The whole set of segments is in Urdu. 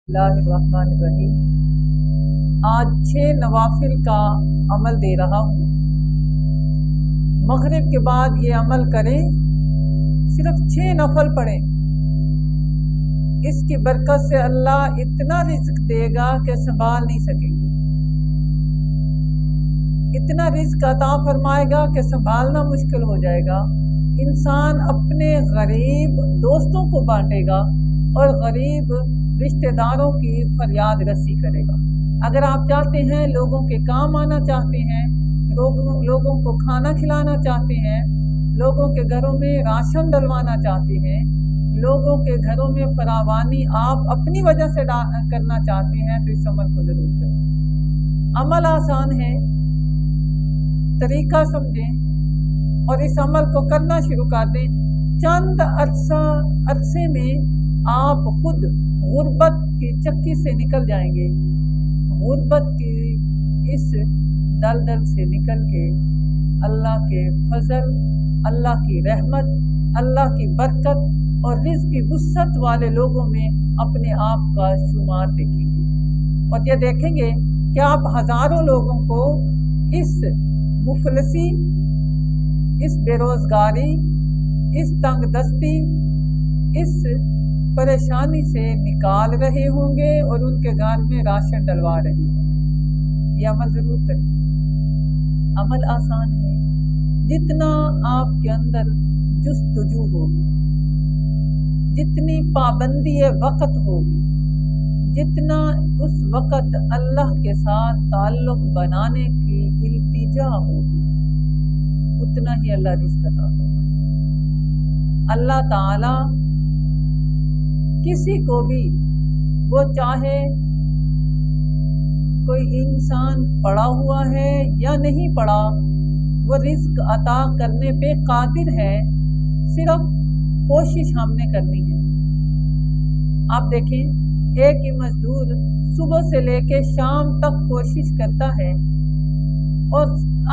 اللہ الرحمن الرحیم۔ آج 6 نوافل کا عمل دے رہا ہوں۔ مغرب کے بعد یہ عمل کریں، صرف 6 نفل پڑھیں۔ اس کی برکت سے اللہ اتنا رزق دے گا کہ سنبھال نہیں سکیں گے، اتنا رزق عطا فرمائے گا کہ سنبھالنا مشکل ہو جائے گا۔ انسان اپنے غریب دوستوں کو بانٹے گا اور غریب رشتہ داروں کی فریاد رسی کرے گا۔ اگر آپ چاہتے ہیں لوگوں کے کام آنا چاہتے ہیں، لوگوں کو کھانا کھلانا چاہتے ہیں، لوگوں کے گھروں میں راشن ڈلوانا چاہتے ہیں، لوگوں کے گھروں میں فراوانی آپ اپنی وجہ سے کرنا چاہتے ہیں، تو اس عمل کو ضرور کریں۔ عمل آسان ہے، طریقہ سمجھیں اور اس عمل کو کرنا شروع کر دیں۔ چند عرصے میں آپ خود غربت کی چکی سے نکل جائیں گے، غربت کی اس دلدل سے نکل کے اللہ کے فضل، اللہ کی رحمت، اللہ کی برکت اور رزق کی وسعت والے لوگوں میں اپنے آپ کا شمار دیکھیں گے، اور یہ دیکھیں گے کہ آپ ہزاروں لوگوں کو اس مفلسی، اس بے روزگاری، اس تنگ دستی، اس پریشانی سے نکال رہے ہوں گے اور ان کے گھر میں راشن ڈلوا رہے ہوں گے۔ یہ عمل ضرور کریں۔ عمل آسان ہے، جتنا آپ کے اندر جستجو ہوگی، جتنی پابندی وقت ہوگی، جتنا اس وقت اللہ کے ساتھ تعلق بنانے کی التجا ہوگی، اتنا ہی اللہ رزق عطا فرمائے گا۔ اللہ تعالی کسی کو بھی، وہ چاہے کوئی انسان پڑا ہوا ہے یا نہیں پڑا، وہ رزق عطا کرنے پہ قادر ہے، صرف کوشش ہم نے کرنی ہے۔ آپ دیکھیں، ایک ہی مزدور صبح سے لے کے شام تک کوشش کرتا ہے اور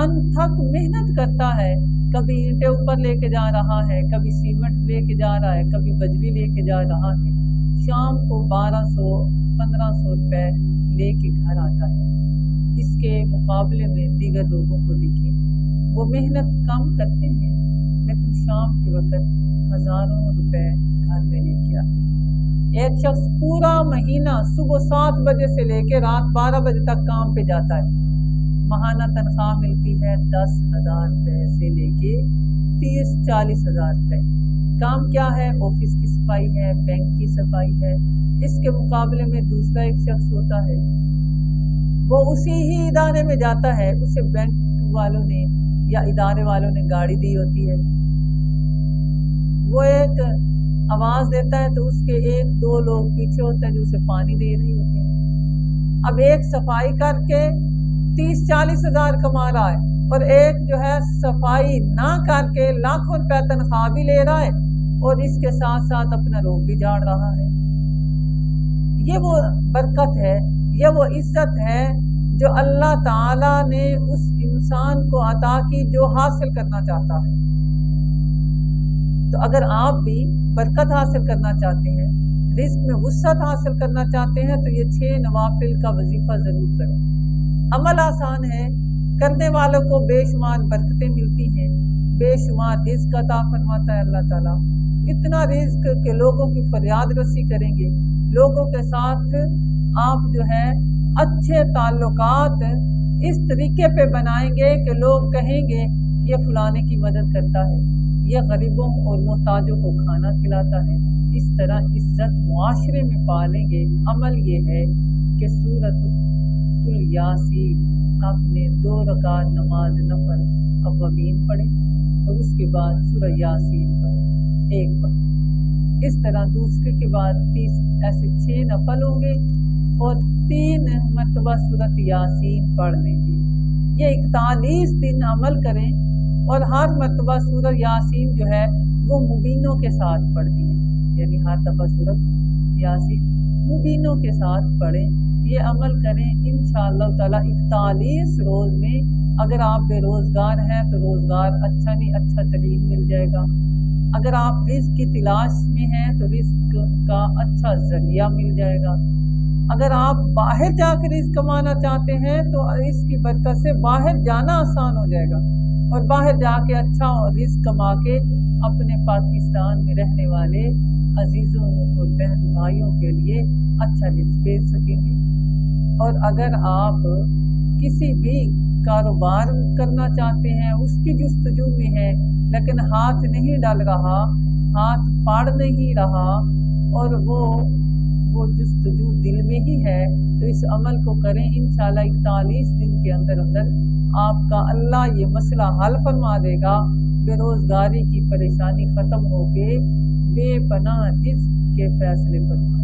انتھک محنت کرتا ہے، کبھی اینٹیں اوپر لے کے جا رہا ہے، کبھی سیمنٹ لے کے جا رہا ہے، کبھی بجری لے کے جا رہا ہے، شام کو 1200-1500 روپے لے کے گھر آتا ہے۔ اس کے مقابلے میں دیگر لوگوں کو دیکھیں، وہ محنت کم کرتے ہیں لیکن شام کے وقت ہزاروں روپے گھر میں لے کے آتے ہیں۔ ایک شخص پورا مہینہ صبح 7 بجے سے لے کے رات 12 بجے تک کام پہ جاتا ہے، ماہانہ تنخواہ ملتی ہے 10,000 روپے سے لے کے 30-40 ہزار روپے۔ کام کیا ہے؟ آفس کی صفائی ہے، بینک کی صفائی ہے۔ اس کے مقابلے میں دوسرا ایک شخص ہوتا ہے، وہ اسی ہی ادارے میں جاتا ہے، اسے بینک والوں نے یا ادارے والوں نے گاڑی دی ہوتی ہے، وہ ایک آواز دیتا ہے تو اس کے 1-2 لوگ پیچھے ہوتے ہیں جو اسے پانی دے رہی ہوتے ہیں۔ اب ایک صفائی کر کے 30-40 ہزار کما رہا ہے، اور ایک جو ہے صفائی نہ کر کے لاکھوں روپے تنخواہ بھی لے رہا ہے اور اس کے ساتھ ساتھ اپنا روب بھی جاڑ رہا ہے۔ یہ وہ برکت ہے، یہ وہ عزت ہے جو اللہ تعالیٰ نے اس انسان کو عطا کی جو حاصل کرنا چاہتا ہے۔ تو اگر آپ بھی برکت حاصل کرنا چاہتے ہیں، رزق میں وسعت حاصل کرنا چاہتے ہیں، تو یہ 6 نوافل کا وظیفہ ضرور کریں۔ عمل آسان ہے، کرنے والوں کو بے شمار برکتیں ملتی ہیں، بے شمار رزق عطا فرماتا ہے اللہ تعالیٰ، اتنا رزق کہ لوگوں کی فریاد رسی کریں گے، لوگوں کے ساتھ آپ جو ہے اچھے تعلقات اس طریقے پہ بنائیں گے کہ لوگ کہیں گے کہ یہ فلانے کی مدد کرتا ہے، یہ غریبوں اور محتاجوں کو کھانا کھلاتا ہے۔ اس طرح عزت معاشرے میں پالیں گے۔ عمل یہ ہے کہ سورۃ الیاسین آپ نے 2 رکعت نماز نفل اوابین پڑھیں اور اس کے بعد سورہ یاسین پڑھیں، ایک وقت۔ اس طرح دوسرے کے بعد 30 ایسے 6 نفل ہوں گے اور 3 مرتبہ سورۃ یاسین پڑھ لیں گے۔ یہ 41 دن عمل کریں اور ہر مرتبہ سورہ یاسین جو ہے وہ مبینوں کے ساتھ پڑھنی ہے، یعنی ہر دفعہ سورۃ یاسین مبینوں کے ساتھ پڑھیں۔ یہ عمل کریں انشاءاللہ تعالیٰ 41 روز میں۔ اگر آپ بے روزگار ہیں تو روزگار اچھا نہیں اچھا ترین مل جائے گا، اگر آپ رزق کی تلاش میں ہیں تو رزق کا اچھا ذریعہ مل جائے گا، اگر آپ باہر جا کے رزق کمانا چاہتے ہیں تو اس کی برکت سے باہر جانا آسان ہو جائے گا، اور باہر جا کے اچھا رزق کما کے اپنے پاکستان میں رہنے والے عزیزوں اور بہن بھائیوں کے لیے اچھا رزق بھیج سکیں گے۔ اور اگر آپ کسی بھی کاروبار کرنا چاہتے ہیں، اس کی جستجو میں ہے لیکن ہاتھ نہیں ڈال رہا، ہاتھ پاڑ نہیں رہا، اور وہ جستجو دل میں ہی ہے، تو اس عمل کو کریں، انشاءاللہ 41 دن کے اندر آپ کا اللہ یہ مسئلہ حل فرما دے گا، بے روزگاری کی پریشانی ختم ہو کے بے پناہ رزق کے فیصلے فرما